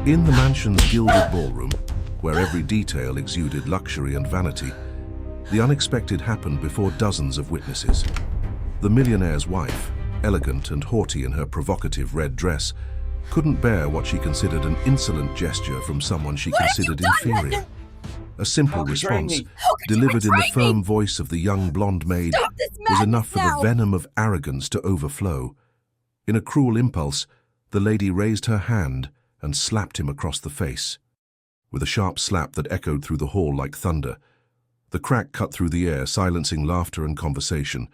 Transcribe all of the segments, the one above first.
In the mansion's gilded ballroom, where every detail exuded luxury and vanity, the unexpected happened before dozens of witnesses. The millionaire's wife, elegant and haughty in her provocative red dress, couldn't bear what she considered an insolent gesture from someone she considered inferior. A simple response, delivered in the firm voice of the young blonde maid, was enough for the venom of arrogance to overflow. In a cruel impulse, the lady raised her hand and slapped him across the face. With a sharp slap that echoed through the hall like thunder, the crack cut through the air, silencing laughter and conversation.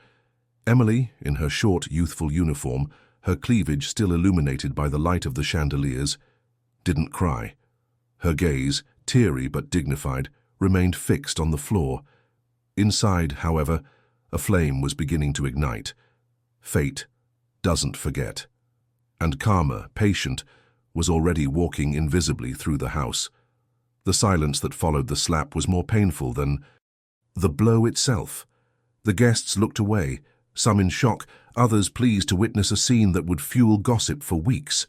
Emily, in her short, youthful uniform, her cleavage still illuminated by the light of the chandeliers, didn't cry. Her gaze, teary but dignified, remained fixed on the floor. Inside, however, a flame was beginning to ignite. Fate doesn't forget. And Karma, patient, was already walking invisibly through the house. The silence that followed the slap was more painful than the blow itself. The guests looked away, some in shock, others pleased to witness a scene that would fuel gossip for weeks.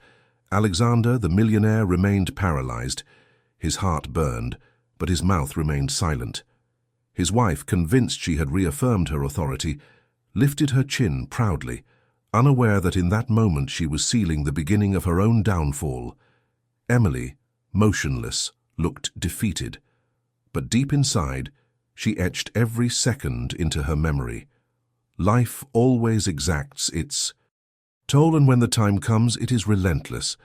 Alexander, the millionaire, remained paralyzed. His heart burned, but his mouth remained silent. His wife, convinced she had reaffirmed her authority, lifted her chin proudly, unaware that in that moment she was sealing the beginning of her own downfall. Emily, motionless, looked defeated, but deep inside, she etched every second into her memory. Life always exacts its toll, and when the time comes, it is relentless.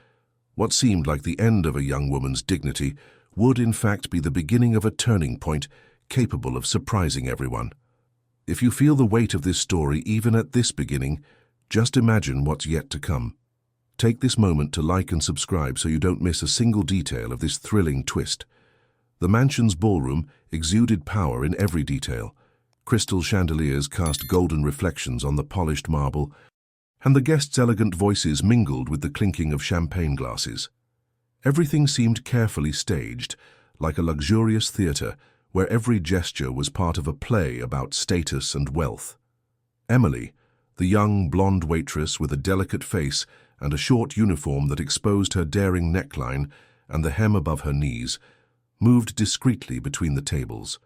What seemed like the end of a young woman's dignity would in fact be the beginning of a turning point capable of surprising everyone. If you feel the weight of this story even at this beginning, just imagine what's yet to come. Take this moment to like and subscribe so you don't miss a single detail of this thrilling twist. The mansion's ballroom exuded power in every detail. Crystal chandeliers cast golden reflections on the polished marble, and the guests' elegant voices mingled with the clinking of champagne glasses. Everything seemed carefully staged, like a luxurious theater where every gesture was part of a play about status and wealth. Emily, the young blonde waitress with a delicate face and a short uniform that exposed her daring neckline and the hem above her knees, moved discreetly between the tables.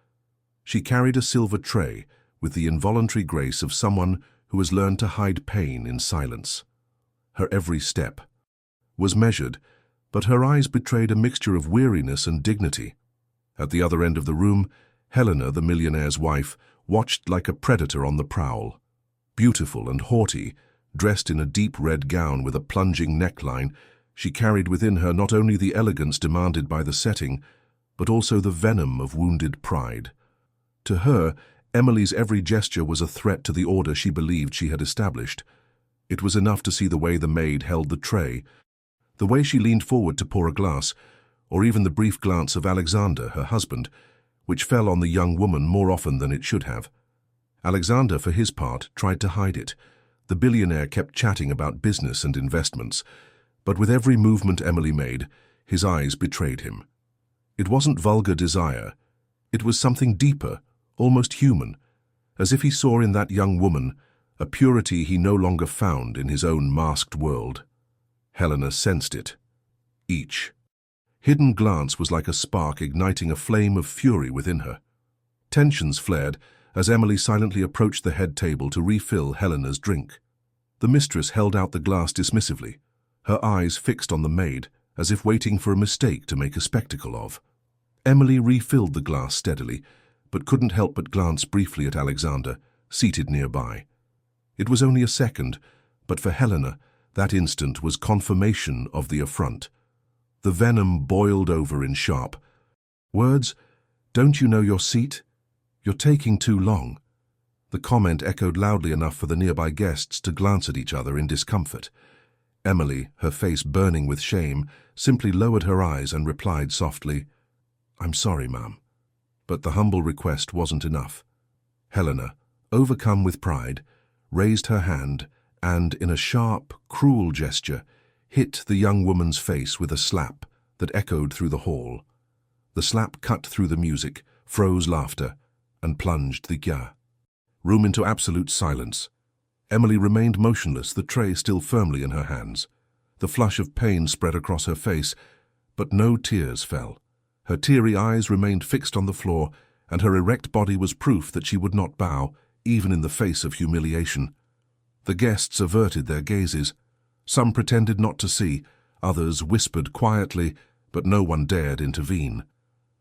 She carried a silver tray with the involuntary grace of someone who has learned to hide pain in silence. Her every step was measured, but her eyes betrayed a mixture of weariness and dignity. At the other end of the room, Helena, the millionaire's wife, watched like a predator on the prowl. Beautiful and haughty, dressed in a deep red gown with a plunging neckline, she carried within her not only the elegance demanded by the setting, but also the venom of wounded pride. To her, Emily's every gesture was a threat to the order she believed she had established. It was enough to see the way the maid held the tray, the way she leaned forward to pour a glass, or even the brief glance of Alexander, her husband, which fell on the young woman more often than it should have. Alexander, for his part, tried to hide it. The billionaire kept chatting about business and investments, but with every movement Emily made, his eyes betrayed him. It wasn't vulgar desire. It was something deeper, almost human, as if he saw in that young woman a purity he no longer found in his own masked world. Helena sensed it. Each hidden glance was like a spark igniting a flame of fury within her. Tensions flared as Emily silently approached the head table to refill Helena's drink. The mistress held out the glass dismissively, her eyes fixed on the maid, as if waiting for a mistake to make a spectacle of. Emily refilled the glass steadily, but couldn't help but glance briefly at Alexander, seated nearby. It was only a second, but for Helena, that instant was confirmation of the affront. The venom boiled over in sharp words. "Don't you know your seat? You're taking too long." The comment echoed loudly enough for the nearby guests to glance at each other in discomfort. Emily, her face burning with shame, simply lowered her eyes and replied softly, "I'm sorry, ma'am." But the humble request wasn't enough. Helena, overcome with pride, raised her hand and, in a sharp, cruel gesture, hit the young woman's face with a slap that echoed through the hall. The slap cut through the music, froze laughter, and plunged the room into absolute silence. Emily remained motionless, the tray still firmly in her hands. The flush of pain spread across her face, But no tears fell. Her teary eyes remained fixed on the floor, and her erect body was proof that she would not bow, even in the face of humiliation. The guests averted their gazes. Some pretended not to see, others whispered quietly, but no one dared intervene.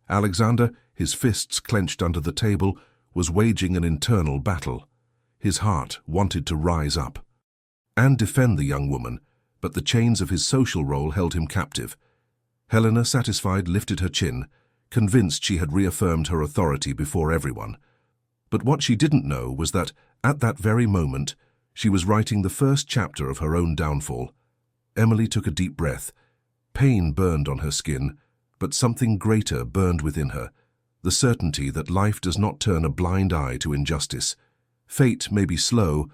Alexander, his fists clenched under the table, was waging an internal battle. His heart wanted to rise up and defend the young woman, but the chains of his social role held him captive. Helena, satisfied, lifted her chin, convinced she had reaffirmed her authority before everyone. But what she didn't know was that, at that very moment, she was writing the first chapter of her own downfall. Emily took a deep breath. Pain burned on her skin, but something greater burned within her, the certainty that life does not turn a blind eye to injustice. Fate may be slow,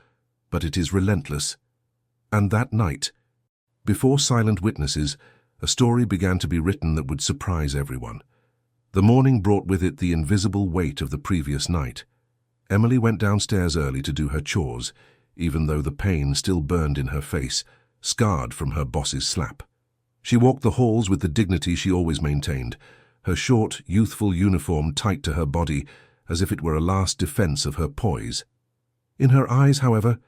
but it is relentless. And that night, before silent witnesses, a story began to be written that would surprise everyone. The morning brought with it the invisible weight of the previous night. Emily went downstairs early to do her chores, even though the pain still burned in her face, scarred from her boss's slap. She walked the halls with the dignity she always maintained, her short, youthful uniform tight to her body, as if it were a last defense of her poise. In her eyes, however,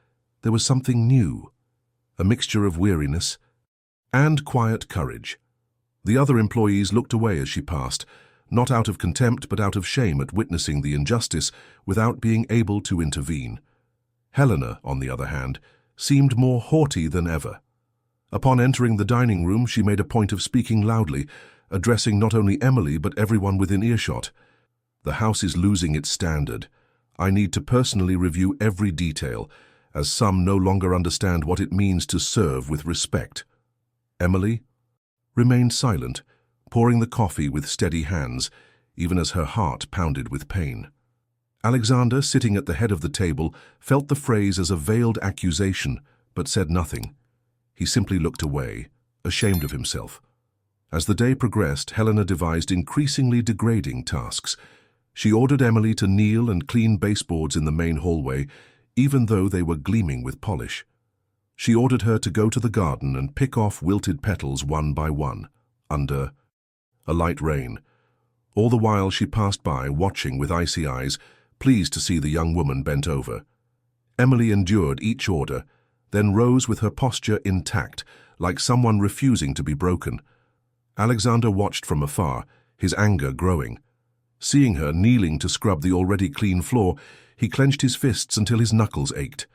there was something new, a mixture of weariness and quiet courage. The other employees looked away as she passed, not out of contempt but out of shame at witnessing the injustice without being able to intervene. Helena, on the other hand, seemed more haughty than ever. Upon entering the dining room, she made a point of speaking loudly, addressing not only Emily but everyone within earshot. "The house is losing its standard. I need to personally review every detail, as some no longer understand what it means to serve with respect." Emily remained silent, pouring the coffee with steady hands, even as her heart pounded with pain. Alexander, sitting at the head of the table, felt the phrase as a veiled accusation, but said nothing. He simply looked away, ashamed of himself. As the day progressed, Helena devised increasingly degrading tasks. She ordered Emily to kneel and clean baseboards in the main hallway, even though they were gleaming with polish. She ordered her to go to the garden and pick off wilted petals one by one, under a light rain. All the while she passed by, watching with icy eyes, pleased to see the young woman bent over. Emily endured each order, then rose with her posture intact, like someone refusing to be broken. Alexander watched from afar, his anger growing. Seeing her kneeling to scrub the already clean floor, he clenched his fists until his knuckles ached.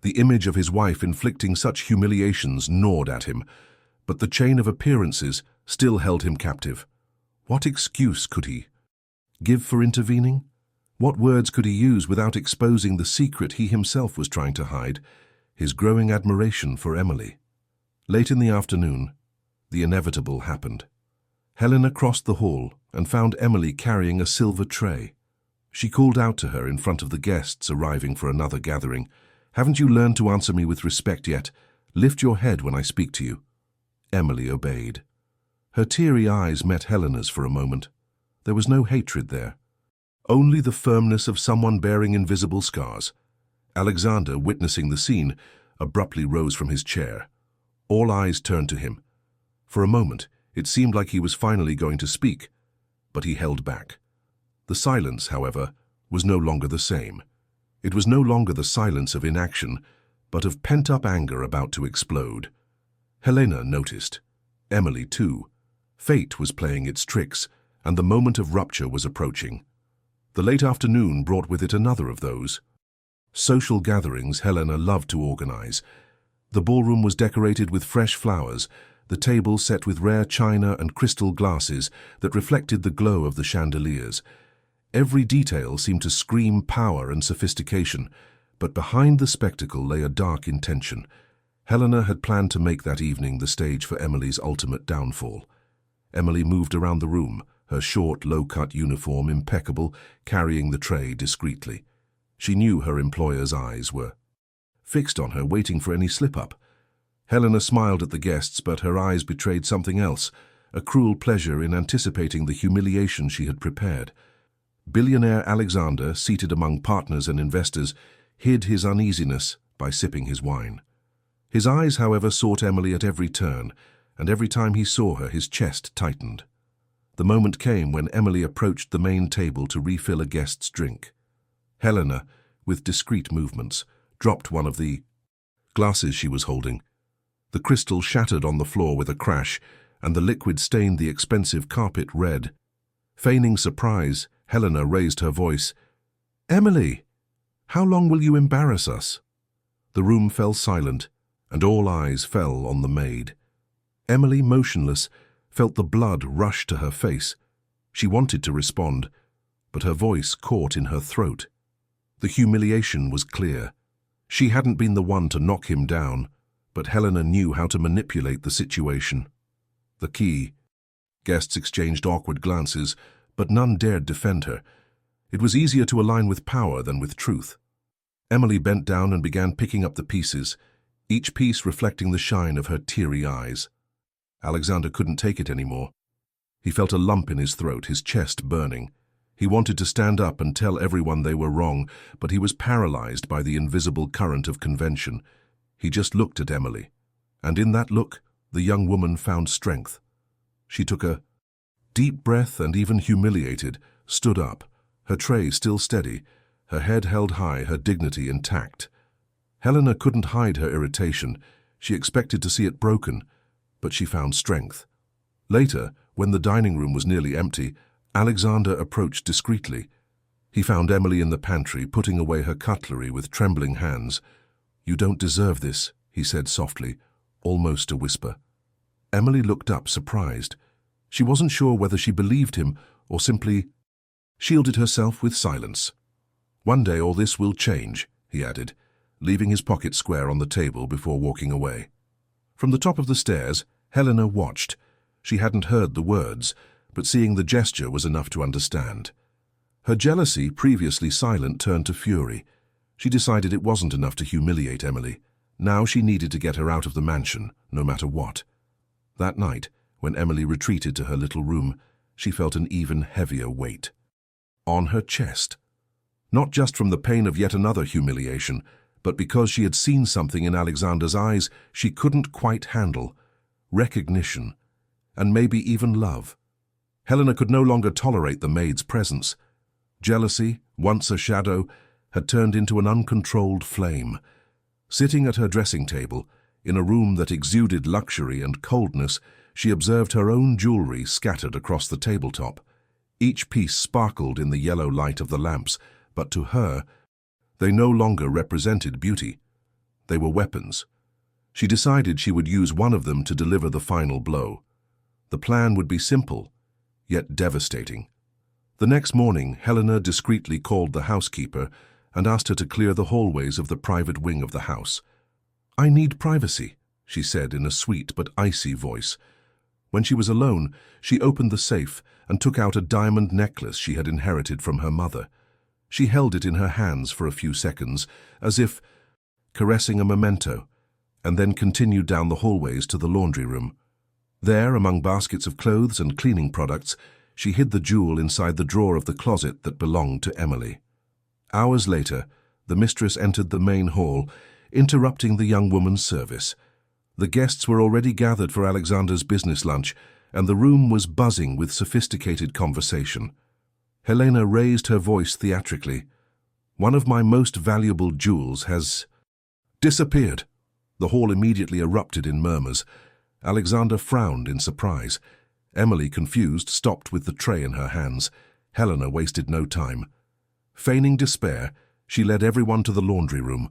The image of his wife inflicting such humiliations gnawed at him, but the chain of appearances still held him captive. What excuse could he give for intervening? What words could he use without exposing the secret he himself was trying to hide, his growing admiration for Emily? Late in the afternoon, the inevitable happened. Helena crossed the hall and found Emily carrying a silver tray. She called out to her in front of the guests arriving for another gathering. "Haven't you learned to answer me with respect yet? Lift your head when I speak to you." Emily obeyed. Her teary eyes met Helena's for a moment. There was no hatred there, only the firmness of someone bearing invisible scars. Alexander, witnessing the scene, abruptly rose from his chair. All eyes turned to him. For a moment, it seemed like he was finally going to speak, but he held back. The silence, however, was no longer the same. It was no longer the silence of inaction, but of pent-up anger about to explode. Helena noticed. Emily, too. Fate was playing its tricks, and the moment of rupture was approaching. The late afternoon brought with it another of those social gatherings Helena loved to organize. The ballroom was decorated with fresh flowers, the table set with rare china and crystal glasses that reflected the glow of the chandeliers. Every detail seemed to scream power and sophistication, but behind the spectacle lay a dark intention. Helena had planned to make that evening the stage for Emily's ultimate downfall. Emily moved around the room, her short, low-cut uniform impeccable, carrying the tray discreetly. She knew her employer's eyes were fixed on her, waiting for any slip-up. Helena smiled at the guests, but her eyes betrayed something else, a cruel pleasure in anticipating the humiliation she had prepared. Billionaire Alexander, seated among partners and investors, hid his uneasiness by sipping his wine. His eyes, however, sought Emily at every turn, and every time he saw her, his chest tightened. The moment came when Emily approached the main table to refill a guest's drink. Helena, with discreet movements, dropped one of the glasses she was holding. The crystal shattered on the floor with a crash, and the liquid stained the expensive carpet red. Feigning surprise, Helena raised her voice. "Emily, how long will you embarrass us?" The room fell silent, and all eyes fell on the maid. Emily, motionless, felt the blood rush to her face. She wanted to respond, but her voice caught in her throat. The humiliation was clear. She hadn't been the one to knock him down, but Helena knew how to manipulate the situation. The key. Guests exchanged awkward glances, but none dared defend her. It was easier to align with power than with truth. Emily bent down and began picking up the pieces, each piece reflecting the shine of her teary eyes. Alexander couldn't take it anymore. He felt a lump in his throat, his chest burning. He wanted to stand up and tell everyone they were wrong, but he was paralyzed by the invisible current of convention. He just looked at Emily, and in that look, the young woman found strength. She took a deep breath and, even humiliated, stood up, her tray still steady, her head held high, her dignity intact. Helena couldn't hide her irritation. She expected to see it broken, but she found strength. Later, when the dining room was nearly empty, Alexander approached discreetly. He found Emily in the pantry, putting away her cutlery with trembling hands. "You don't deserve this," he said softly, almost a whisper. Emily looked up, surprised. She wasn't sure whether she believed him or simply shielded herself with silence. "One day all this will change," he added, leaving his pocket square on the table before walking away. From the top of the stairs, Helena watched. She hadn't heard the words, but seeing the gesture was enough to understand. Her jealousy, previously silent, turned to fury. She decided it wasn't enough to humiliate Emily. Now she needed to get her out of the mansion, no matter what. That night, when Emily retreated to her little room, she felt an even heavier weight on her chest. Not just from the pain of yet another humiliation, but because she had seen something in Alexander's eyes she couldn't quite handle. Recognition, and maybe even love. Helena could no longer tolerate the maid's presence. Jealousy, once a shadow, had turned into an uncontrolled flame. Sitting at her dressing table, in a room that exuded luxury and coldness, she observed her own jewelry scattered across the tabletop. Each piece sparkled in the yellow light of the lamps, but to her, they no longer represented beauty. They were weapons. She decided she would use one of them to deliver the final blow. The plan would be simple, yet devastating. The next morning, Helena discreetly called the housekeeper and asked her to clear the hallways of the private wing of the house. "I need privacy," she said in a sweet but icy voice. When she was alone, she opened the safe and took out a diamond necklace she had inherited from her mother. She held it in her hands for a few seconds, as if caressing a memento, and then continued down the hallways to the laundry room. There, among baskets of clothes and cleaning products, she hid the jewel inside the drawer of the closet that belonged to Emily. Hours later, the mistress entered the main hall, interrupting the young woman's service. The guests were already gathered for Alexander's business lunch, and the room was buzzing with sophisticated conversation. Helena raised her voice theatrically. "One of my most valuable jewels has disappeared." The hall immediately erupted in murmurs. Alexander frowned in surprise. Emily, confused, stopped with the tray in her hands. Helena wasted no time. Feigning despair, she led everyone to the laundry room.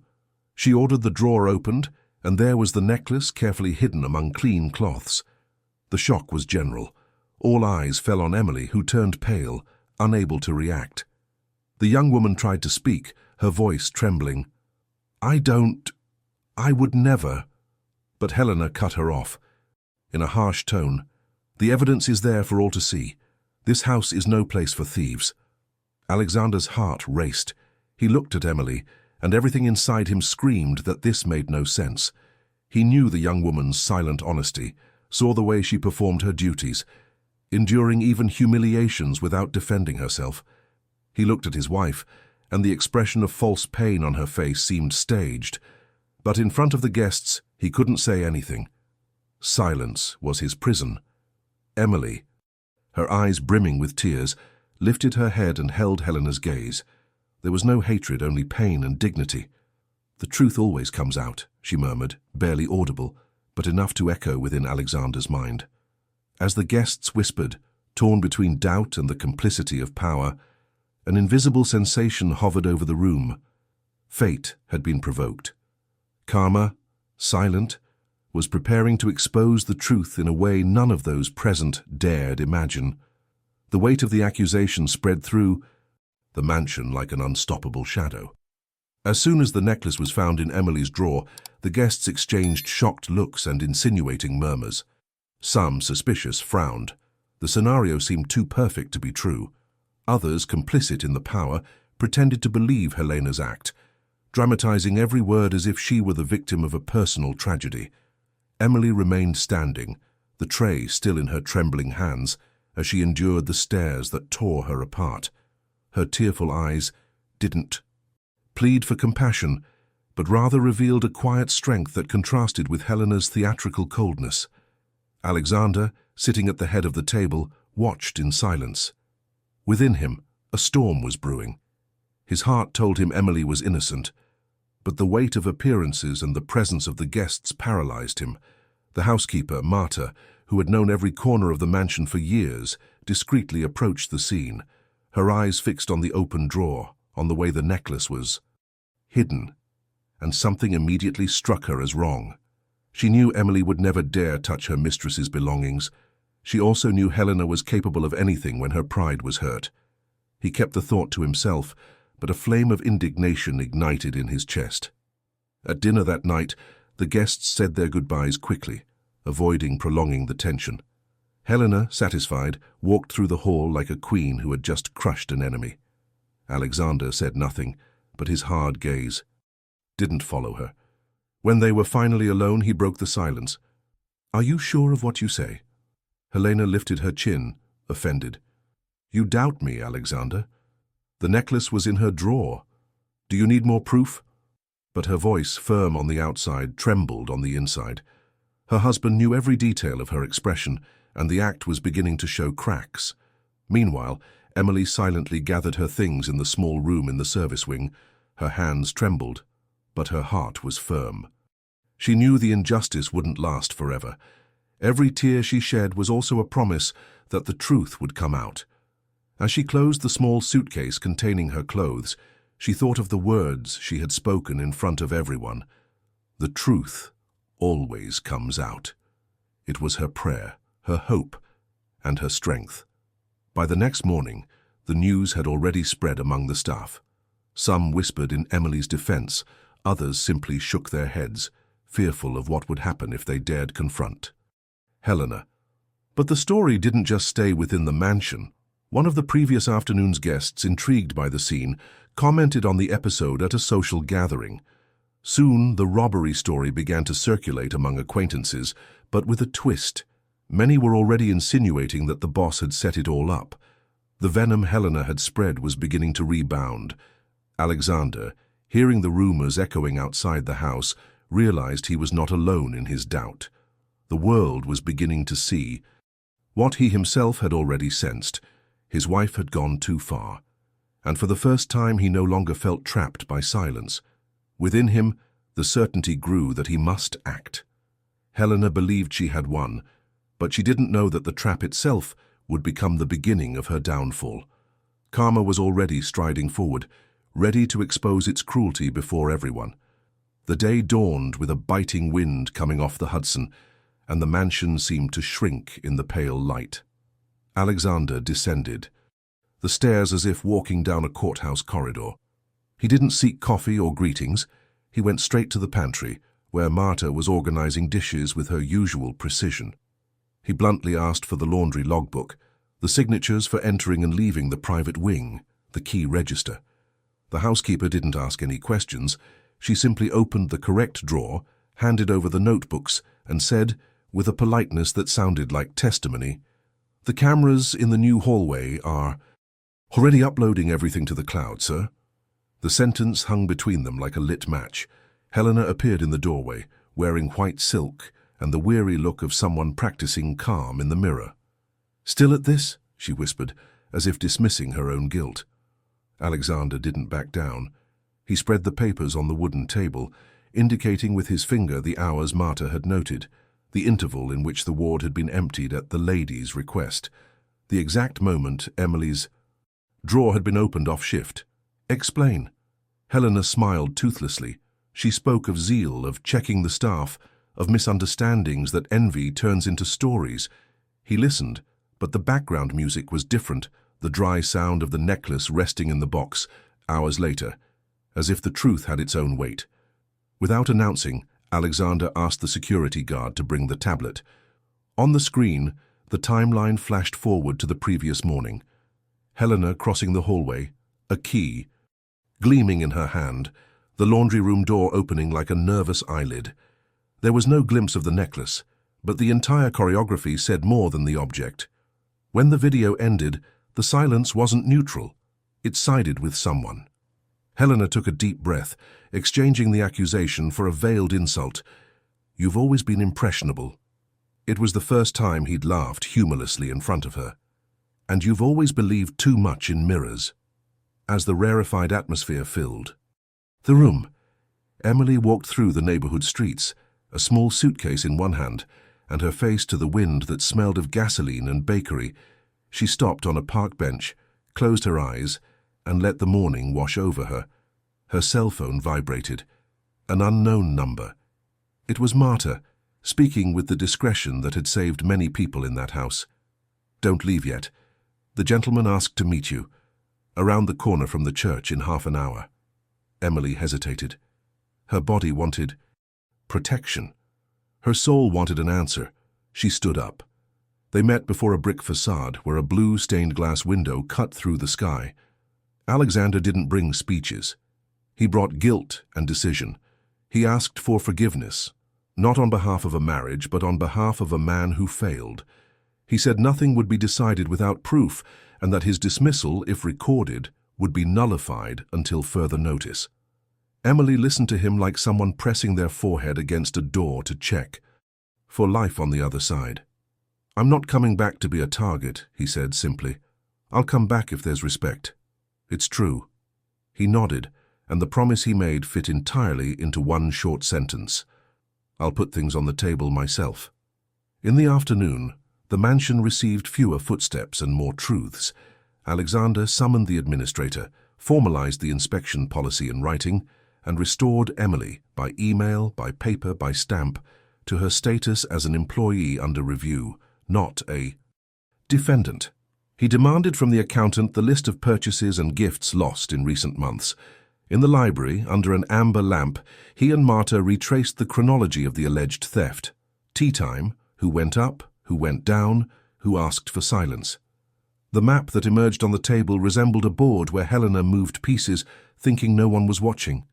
She ordered the drawer opened, and there was the necklace carefully hidden among clean cloths. The shock was general. All eyes fell on Emily, who turned pale, unable to react. The young woman tried to speak, her voice trembling. I would never." But Helena cut her off. In a harsh tone, "The evidence is there for all to see. This house is no place for thieves." Alexander's heart raced. He looked at Emily, and everything inside him screamed that this made no sense. He knew the young woman's silent honesty, saw the way she performed her duties, enduring even humiliations without defending herself. He looked at his wife, and the expression of false pain on her face seemed staged. But in front of the guests, he couldn't say anything. Silence was his prison. Emily, her eyes brimming with tears, lifted her head and held Helena's gaze. There was no hatred, only pain and dignity. "The truth always comes out," she murmured, barely audible, but enough to echo within Alexander's mind. As the guests whispered, torn between doubt and the complicity of power, an invisible sensation hovered over the room. Fate had been provoked. Karma, silent, was preparing to expose the truth in a way none of those present dared imagine. The weight of the accusation spread through the mansion like an unstoppable shadow. As soon as the necklace was found in Emily's drawer, the guests exchanged shocked looks and insinuating murmurs. Some, suspicious, frowned. The scenario seemed too perfect to be true. Others, complicit in the power, pretended to believe Helena's act, dramatizing every word as if she were the victim of a personal tragedy. Emily remained standing, the tray still in her trembling hands, as she endured the stares that tore her apart. Her tearful eyes didn't plead for compassion, but rather revealed a quiet strength that contrasted with Helena's theatrical coldness. Alexander, sitting at the head of the table, watched in silence. Within him, a storm was brewing. His heart told him Emily was innocent, but the weight of appearances and the presence of the guests paralyzed him. The housekeeper, Marta, who had known every corner of the mansion for years, discreetly approached the scene, her eyes fixed on the open drawer, on the way the necklace was hidden, and something immediately struck her as wrong. She knew Emily would never dare touch her mistress's belongings. She also knew Helena was capable of anything when her pride was hurt. He kept the thought to himself, but a flame of indignation ignited in his chest. At dinner that night, the guests said their goodbyes quickly, avoiding prolonging the tension. Helena, satisfied, walked through the hall like a queen who had just crushed an enemy. Alexander said nothing, but his hard gaze didn't follow her. When they were finally alone, he broke the silence. "Are you sure of what you say?" Helena lifted her chin, offended. "You doubt me, Alexander. The necklace was in her drawer. Do you need more proof?" But her voice, firm on the outside, trembled on the inside. Her husband knew every detail of her expression, and the act was beginning to show cracks. Meanwhile, Emily silently gathered her things in the small room in the service wing. Her hands trembled, but her heart was firm. She knew the injustice wouldn't last forever. Every tear she shed was also a promise that the truth would come out. As she closed the small suitcase containing her clothes, she thought of the words she had spoken in front of everyone. The truth always comes out. It was her prayer, her hope, and her strength. By the next morning, the news had already spread among the staff. Some whispered in Emily's defense, others simply shook their heads, fearful of what would happen if they dared confront Helena. But the story didn't just stay within the mansion. One of the previous afternoon's guests, intrigued by the scene, commented on the episode at a social gathering. Soon, the robbery story began to circulate among acquaintances, but with a twist. Many were already insinuating that the boss had set it all up. The venom Helena had spread was beginning to rebound. Alexander, hearing the rumors echoing outside the house, realized he was not alone in his doubt. The world was beginning to see what he himself had already sensed. His wife had gone too far, and for the first time he no longer felt trapped by silence. Within him, the certainty grew that he must act. Helena believed she had won, but she didn't know that the trap itself would become the beginning of her downfall. Karma was already striding forward, ready to expose its cruelty before everyone. The day dawned with a biting wind coming off the Hudson, and the mansion seemed to shrink in the pale light. Alexander descended, the stairs as if walking down a courthouse corridor. He didn't seek coffee or greetings. He went straight to the pantry, where Marta was organizing dishes with her usual precision. He bluntly asked for the laundry logbook, the signatures for entering and leaving the private wing, the key register. The housekeeper didn't ask any questions. She simply opened the correct drawer, handed over the notebooks, and said, with a politeness that sounded like testimony, "The cameras in the new hallway are already uploading everything to the cloud, sir." The sentence hung between them like a lit match. Helena appeared in the doorway, wearing white silk and the weary look of someone practicing calm in the mirror. "Still at this?" she whispered, as if dismissing her own guilt. Alexander didn't back down. He spread the papers on the wooden table, indicating with his finger the hours Marta had noted, the interval in which the ward had been emptied at the lady's request, the exact moment Emily's drawer had been opened off shift. "Explain." Helena smiled toothlessly. She spoke of zeal, of checking the staff, of misunderstandings that envy turns into stories. He listened, but the background music was different, the dry sound of the necklace resting in the box, hours later, as if the truth had its own weight. Without announcing, Alexander asked the security guard to bring the tablet. On the screen, the timeline flashed forward to the previous morning. Helena crossing the hallway, a key gleaming in her hand, the laundry room door opening like a nervous eyelid. There was no glimpse of the necklace, but the entire choreography said more than the object. When the video ended, the silence wasn't neutral. It sided with someone. Helena took a deep breath, exchanging the accusation for a veiled insult. "You've always been impressionable." It was the first time he'd laughed humorlessly in front of her. "And you've always believed too much in mirrors." As the rarefied atmosphere filled the room, Emily walked through the neighborhood streets, a small suitcase in one hand, and her face to the wind that smelled of gasoline and bakery. She stopped on a park bench, closed her eyes, and let the morning wash over her. Her cell phone vibrated. An unknown number. It was Marta, speaking with the discretion that had saved many people in that house. "Don't leave yet. The gentleman asked to meet you. Around the corner from the church in half an hour." Emily hesitated. Her body wanted protection. Her soul wanted an answer. She stood up. They met before a brick facade where a blue stained glass window cut through the sky. Alexander didn't bring speeches. He brought guilt and decision. He asked for forgiveness, not on behalf of a marriage, but on behalf of a man who failed. He said nothing would be decided without proof, and that his dismissal, if recorded, would be nullified until further notice. Emily listened to him like someone pressing their forehead against a door to check for life on the other side. "I'm not coming back to be a target," he said simply. "I'll come back if there's respect." "It's true." He nodded, and the promise he made fit entirely into one short sentence. "I'll put things on the table myself." In the afternoon, the mansion received fewer footsteps and more truths. Alexander summoned the administrator, formalized the inspection policy in writing, and restored Emily, by email, by paper, by stamp, to her status as an employee under review, not a defendant. He demanded from the accountant the list of purchases and gifts lost in recent months. In the library, under an amber lamp, he and Marta retraced the chronology of the alleged theft. Tea time, who went up, who went down, who asked for silence. The map that emerged on the table resembled a board where Helena moved pieces, thinking no one was watching.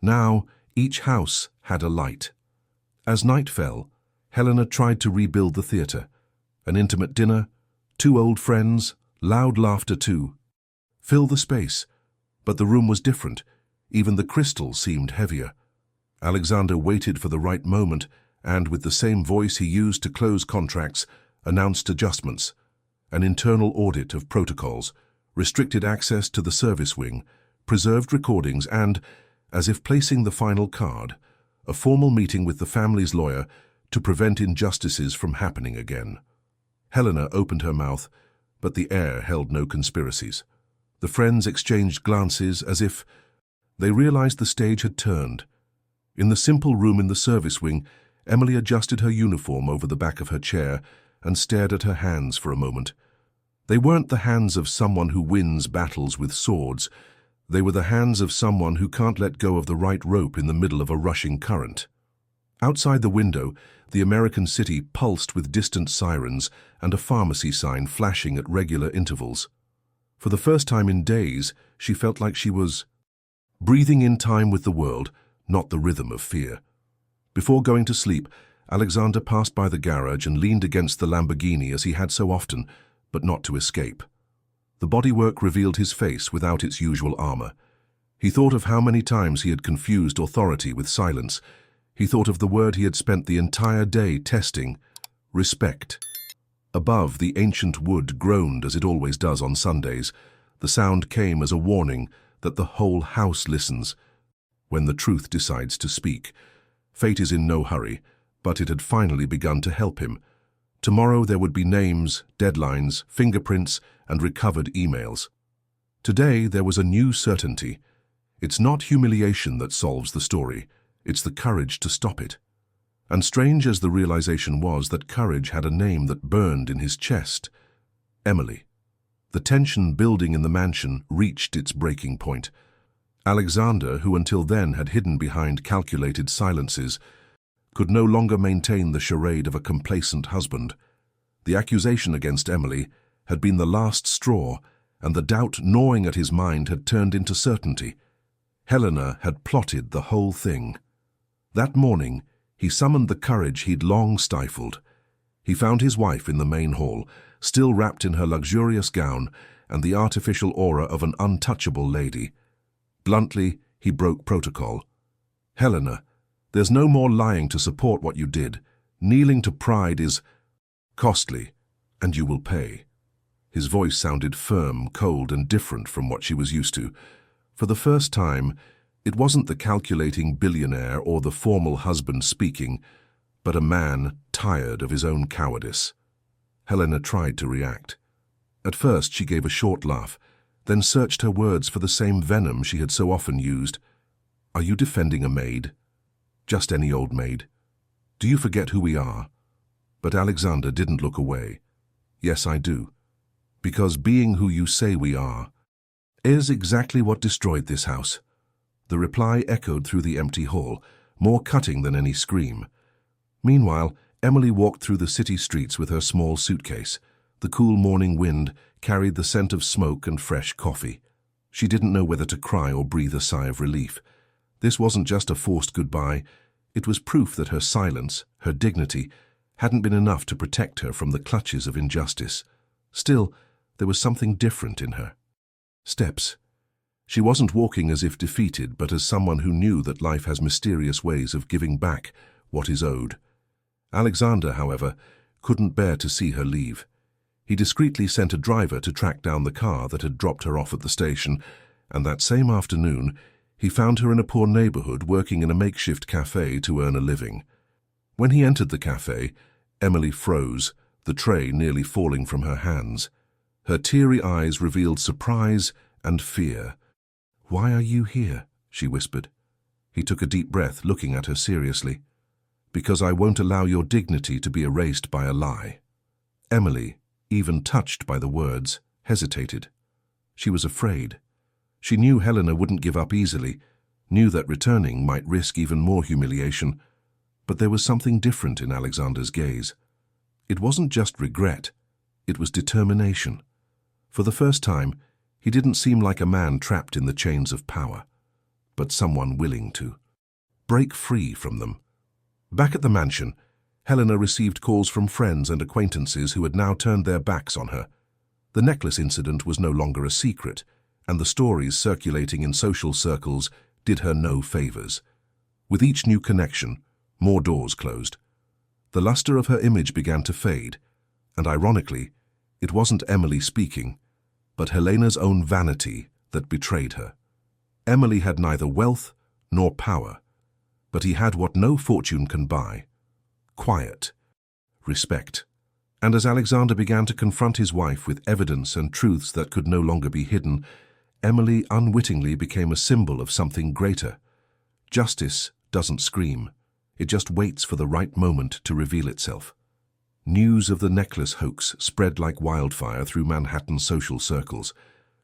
Now, each house had a light. As night fell, Helena tried to rebuild the theater. An intimate dinner, 2 old friends, loud laughter too. Fill the space, but the room was different. Even the crystal seemed heavier. Alexander waited for the right moment, and with the same voice he used to close contracts, announced adjustments, an internal audit of protocols, restricted access to the service wing, preserved recordings, and, as if placing the final card, a formal meeting with the family's lawyer to prevent injustices from happening again. Helena opened her mouth, but the air held no conspiracies. The friends exchanged glances as if they realized the stage had turned. In the simple room in the service wing, Emily adjusted her uniform over the back of her chair and stared at her hands for a moment. They weren't the hands of someone who wins battles with swords. They were the hands of someone who can't let go of the right rope in the middle of a rushing current. Outside the window, the American city pulsed with distant sirens and a pharmacy sign flashing at regular intervals. For the first time in days, she felt like she was breathing in time with the world, not the rhythm of fear. Before going to sleep, Alexander passed by the garage and leaned against the Lamborghini as he had so often, but not to escape. The bodywork revealed his face without its usual armor. He thought of how many times he had confused authority with silence. He thought of the word he had spent the entire day testing: respect. Above, the ancient wood groaned as it always does on Sundays. The sound came as a warning that the whole house listens when the truth decides to speak. Fate is in no hurry, but it had finally begun to help him. Tomorrow there would be names, deadlines, fingerprints, and recovered emails. Today there was a new certainty. It's not humiliation that solves the story, it's the courage to stop it. And strange as the realization was that courage had a name that burned in his chest: Emily. The tension building in the mansion reached its breaking point. Alexander, who until then had hidden behind calculated silences, could no longer maintain the charade of a complacent husband. The accusation against Emily had been the last straw, and the doubt gnawing at his mind had turned into certainty. Helena had plotted the whole thing. That morning, he summoned the courage he'd long stifled. He found his wife in the main hall, still wrapped in her luxurious gown and the artificial aura of an untouchable lady. Bluntly, he broke protocol. "Helena, there's no more lying to support what you did. Kneeling to pride is costly, and you will pay." His voice sounded firm, cold, and different from what she was used to. For the first time, it wasn't the calculating billionaire or the formal husband speaking, but a man tired of his own cowardice. Helena tried to react. At first she gave a short laugh, then searched her words for the same venom she had so often used. "Are you defending a maid? Just any old maid? Do you forget who we are?" But Alexander didn't look away. "Yes, I do. Because being who you say we are is exactly what destroyed this house." The reply echoed through the empty hall, more cutting than any scream. Meanwhile, Emily walked through the city streets with her small suitcase. The cool morning wind carried the scent of smoke and fresh coffee. She didn't know whether to cry or breathe a sigh of relief. This wasn't just a forced goodbye. It was proof that her silence, her dignity, hadn't been enough to protect her from the clutches of injustice. Still, there was something different in her. Steps. She wasn't walking as if defeated, but as someone who knew that life has mysterious ways of giving back what is owed. Alexander, however, couldn't bear to see her leave. He discreetly sent a driver to track down the car that had dropped her off at the station, and that same afternoon he found her in a poor neighborhood working in a makeshift cafe to earn a living. When he entered the cafe, Emily froze, the tray nearly falling from her hands. Her teary eyes revealed surprise and fear. "Why are you here?" she whispered. He took a deep breath, looking at her seriously. "Because I won't allow your dignity to be erased by a lie." Emily, even touched by the words, hesitated. She was afraid. She knew Helena wouldn't give up easily, knew that returning might risk even more humiliation. But there was something different in Alexander's gaze. It wasn't just regret, it was determination. For the first time, he didn't seem like a man trapped in the chains of power, but someone willing to break free from them. Back at the mansion, Helena received calls from friends and acquaintances who had now turned their backs on her. The necklace incident was no longer a secret, and the stories circulating in social circles did her no favors. With each new connection, more doors closed. The luster of her image began to fade, and ironically, it wasn't Emily speaking, but Helena's own vanity that betrayed her. Emily had neither wealth nor power, but he had what no fortune can buy: quiet, respect. And as Alexander began to confront his wife with evidence and truths that could no longer be hidden, Emily unwittingly became a symbol of something greater. Justice doesn't scream. It just waits for the right moment to reveal itself. News of the necklace hoax spread like wildfire through Manhattan social circles.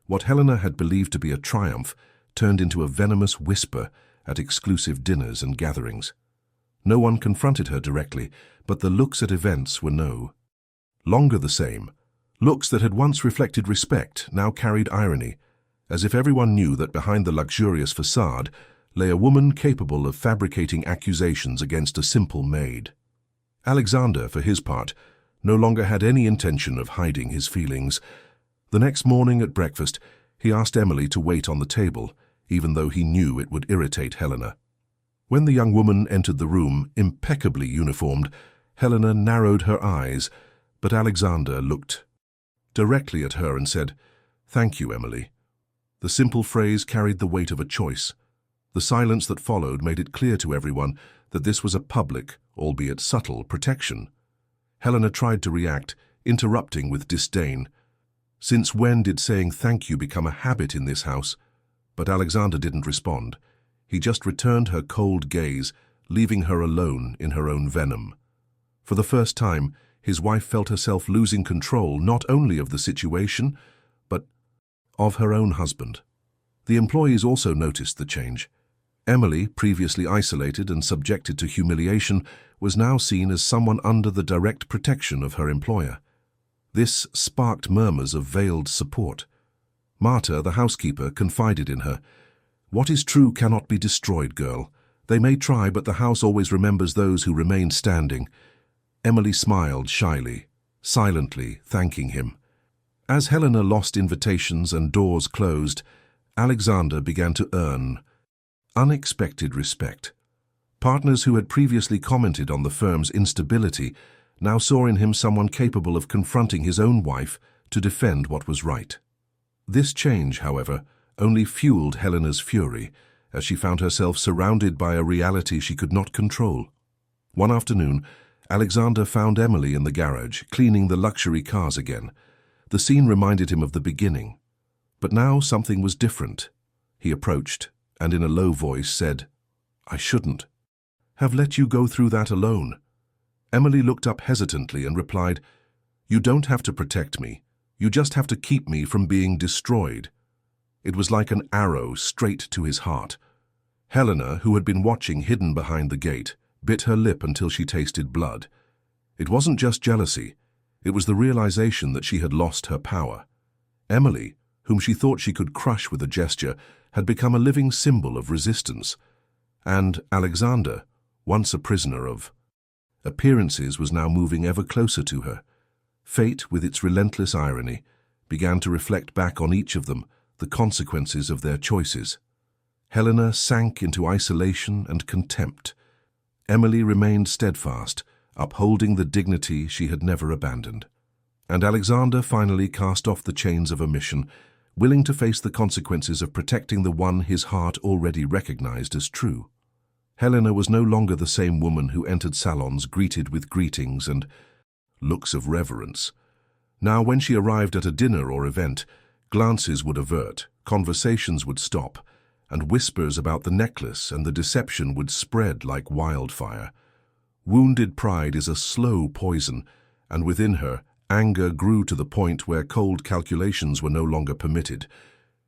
What Helena had believed to be a triumph turned into a venomous whisper at exclusive dinners and gatherings. No one confronted her directly, but the looks at events were no longer the same. Looks that had once reflected respect now carried irony, as if everyone knew that behind the luxurious facade lay a woman capable of fabricating accusations against a simple maid. Alexander, for his part, no longer had any intention of hiding his feelings. The next morning at breakfast, he asked Emily to wait on the table, even though he knew it would irritate Helena. When the young woman entered the room, impeccably uniformed, Helena narrowed her eyes, but Alexander looked directly at her and said, "Thank you, Emily." The simple phrase carried the weight of a choice. The silence that followed made it clear to everyone that this was a public, albeit subtle, protection. Helena tried to react, interrupting with disdain. Since when did saying thank you become a habit in this house? But Alexander didn't respond. He just returned her cold gaze, leaving her alone in her own venom. For the first time, his wife felt herself losing control not only of the situation, but of her own husband. The employees also noticed the change. Emily, previously isolated and subjected to humiliation, was now seen as someone under the direct protection of her employer. This sparked murmurs of veiled support. Marta, the housekeeper, confided in her, "What is true cannot be destroyed, girl. They may try, but the house always remembers those who remain standing." Emily smiled shyly, silently thanking him. As Helena lost invitations and doors closed, Alexander began to earn unexpected respect. Partners who had previously commented on the firm's instability now saw in him someone capable of confronting his own wife to defend what was right. This change, however, only fueled Helena's fury, as she found herself surrounded by a reality she could not control. One afternoon, Alexander found Emily in the garage, cleaning the luxury cars again. The scene reminded him of the beginning. But now something was different. He approached, and in a low voice said, "I shouldn't have let you go through that alone." Emily looked up hesitantly and replied, "You don't have to protect me. You just have to keep me from being destroyed." It was like an arrow straight to his heart. Helena, who had been watching hidden behind the gate, bit her lip until she tasted blood. It wasn't just jealousy. It was the realization that she had lost her power. Emily, whom she thought she could crush with a gesture, had become a living symbol of resistance. And Alexander, once a prisoner of appearances, was now moving ever closer to her. Fate, with its relentless irony, began to reflect back on each of them the consequences of their choices. Helena sank into isolation and contempt. Emily remained steadfast, upholding the dignity she had never abandoned. And Alexander finally cast off the chains of omission, willing to face the consequences of protecting the one his heart already recognized as true. Helena was no longer the same woman who entered salons greeted with greetings and looks of reverence. Now, when she arrived at a dinner or event, glances would avert, conversations would stop, and whispers about the necklace and the deception would spread like wildfire. Wounded pride is a slow poison, and within her, anger grew to the point where cold calculations were no longer permitted.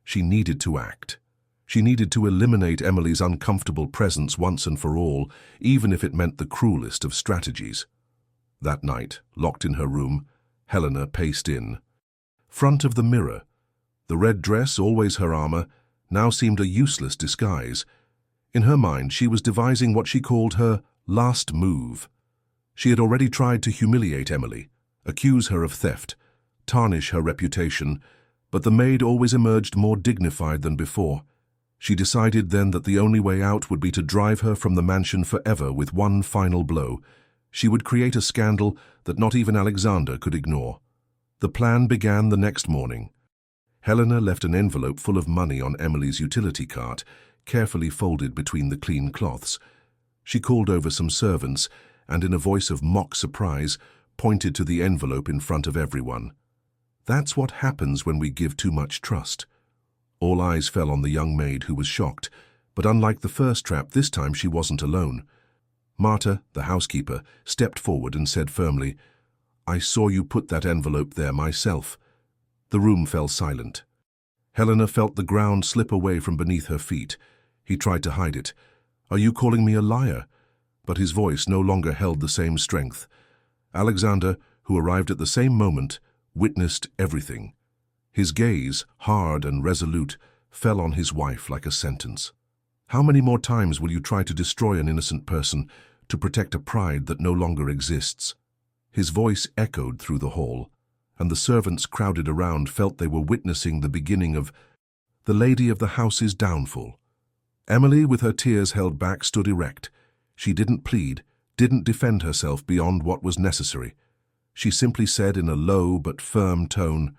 She needed to act. She needed to eliminate Emily's uncomfortable presence once and for all, even if it meant the cruelest of strategies. That night, locked in her room, Helena paced in. Front of the mirror, the red dress, always her armor, now seemed a useless disguise. In her mind, she was devising what she called her last move. She had already tried to humiliate Emily, accuse her of theft, tarnish her reputation, but the maid always emerged more dignified than before. She decided then that the only way out would be to drive her from the mansion forever with one final blow. She would create a scandal that not even Alexander could ignore. The plan began the next morning. Helena left an envelope full of money on Emily's utility cart, carefully folded between the clean cloths. She called over some servants and, in a voice of mock surprise, pointed to the envelope in front of everyone. That's what happens when we give too much trust. All eyes fell on the young maid, who was shocked, but unlike the first trap, this time she wasn't alone. Marta, the housekeeper, stepped forward and said firmly, "I saw you put that envelope there myself." The room fell silent. Helena felt the ground slip away from beneath her feet. He tried to hide it. "Are you calling me a liar?" But his voice no longer held the same strength. Alexander, who arrived at the same moment, witnessed everything. His gaze, hard and resolute, fell on his wife like a sentence. "How many more times will you try to destroy an innocent person, to protect a pride that no longer exists?" His voice echoed through the hall, and the servants crowded around felt they were witnessing the beginning of the lady of the house's downfall. Emily, with her tears held back, stood erect. She didn't plead, didn't defend herself beyond what was necessary. She simply said in a low but firm tone,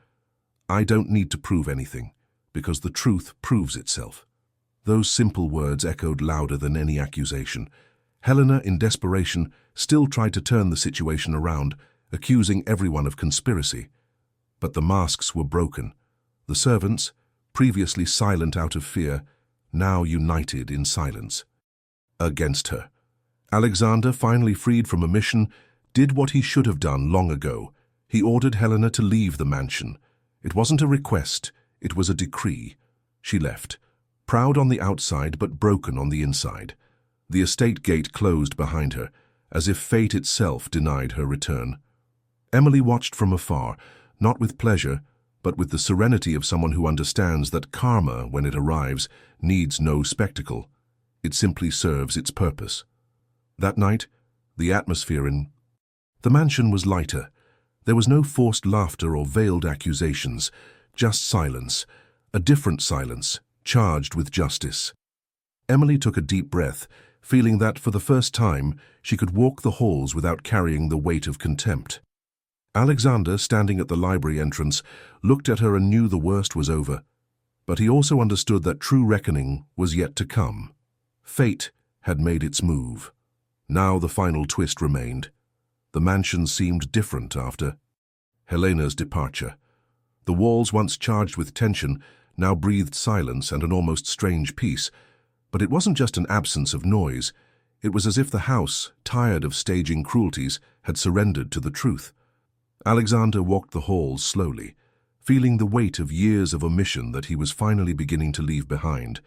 "I don't need to prove anything, because the truth proves itself." Those simple words echoed louder than any accusation. Helena, in desperation, still tried to turn the situation around, accusing everyone of conspiracy. But the masks were broken. The servants, previously silent out of fear, now united in silence. Against her. Alexander, finally freed from a mission, did what he should have done long ago. He ordered Helena to leave the mansion. It wasn't a request, it was a decree. She left, proud on the outside but broken on the inside. The estate gate closed behind her, as if fate itself denied her return. Emily watched from afar, not with pleasure, but with the serenity of someone who understands that karma, when it arrives, needs no spectacle. It simply serves its purpose. That night, the atmosphere in the mansion was lighter. There was no forced laughter or veiled accusations, just silence, a different silence, charged with justice. Emily took a deep breath, feeling that for the first time she could walk the halls without carrying the weight of contempt. Alexander, standing at the library entrance, looked at her and knew the worst was over. But he also understood that true reckoning was yet to come. Fate had made its move. Now the final twist remained. The mansion seemed different after Helena's departure. The walls, once charged with tension, now breathed silence and an almost strange peace. But it wasn't just an absence of noise. It was as if the house, tired of staging cruelties, had surrendered to the truth. Alexander walked the halls slowly, feeling the weight of years of omission that he was finally beginning to leave behind.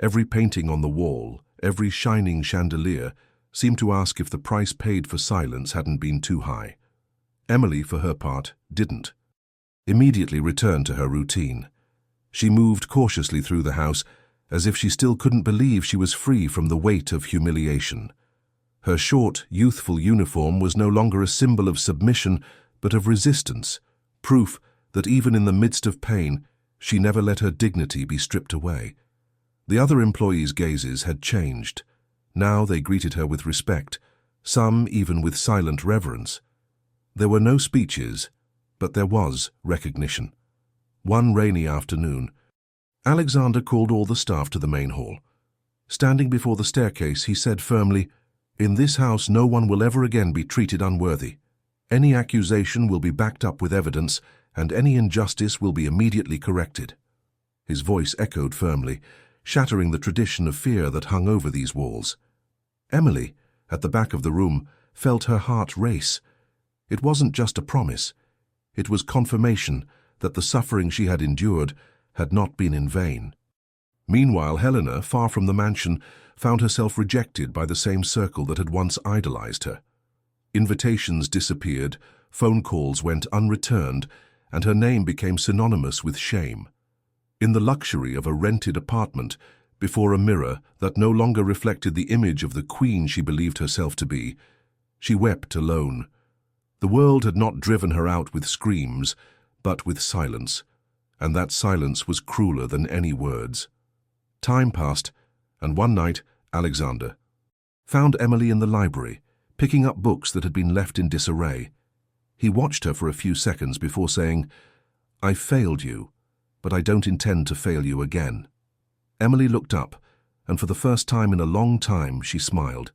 Every painting on the wall, every shining chandelier, seemed to ask if the price paid for silence hadn't been too high. Emily, for her part, didn't. Immediately returned to her routine. She moved cautiously through the house, as if she still couldn't believe she was free from the weight of humiliation. Her short, youthful uniform was no longer a symbol of submission, but of resistance, proof that even in the midst of pain, she never let her dignity be stripped away. The other employees' gazes had changed. Now they greeted her with respect, some even with silent reverence. There were no speeches, but there was recognition. One rainy afternoon, Alexander called all the staff to the main hall. Standing before the staircase, he said firmly, "In this house no one will ever again be treated unworthy. Any accusation will be backed up with evidence, and any injustice will be immediately corrected." His voice echoed firmly, shattering the tradition of fear that hung over these walls. Emily, at the back of the room, felt her heart race. It wasn't just a promise. It was confirmation that the suffering she had endured had not been in vain. Meanwhile, Helena, far from the mansion, found herself rejected by the same circle that had once idolized her. Invitations disappeared, phone calls went unreturned, and her name became synonymous with shame. In the luxury of a rented apartment, before a mirror that no longer reflected the image of the queen she believed herself to be, she wept alone. The world had not driven her out with screams, but with silence, and that silence was crueler than any words. Time passed, and one night, Alexander found Emily in the library, picking up books that had been left in disarray. He watched her for a few seconds before saying, "I failed you, but I don't intend to fail you again." Emily looked up, and for the first time in a long time she smiled.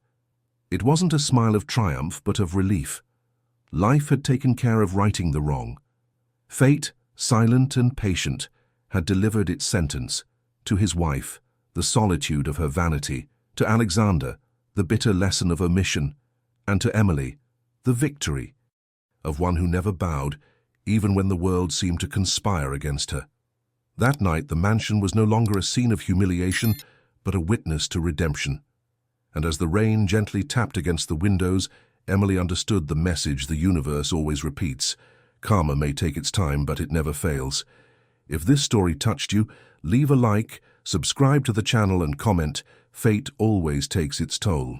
It wasn't a smile of triumph, but of relief. Life had taken care of righting the wrong. Fate, silent and patient, had delivered its sentence to his wife, the solitude of her vanity, to Alexander, the bitter lesson of omission, and to Emily, the victory of one who never bowed, even when the world seemed to conspire against her. That night, the mansion was no longer a scene of humiliation, but a witness to redemption. And as the rain gently tapped against the windows, Emily understood the message the universe always repeats. Karma may take its time, but it never fails. If this story touched you, leave a like, subscribe to the channel and comment. Fate always takes its toll.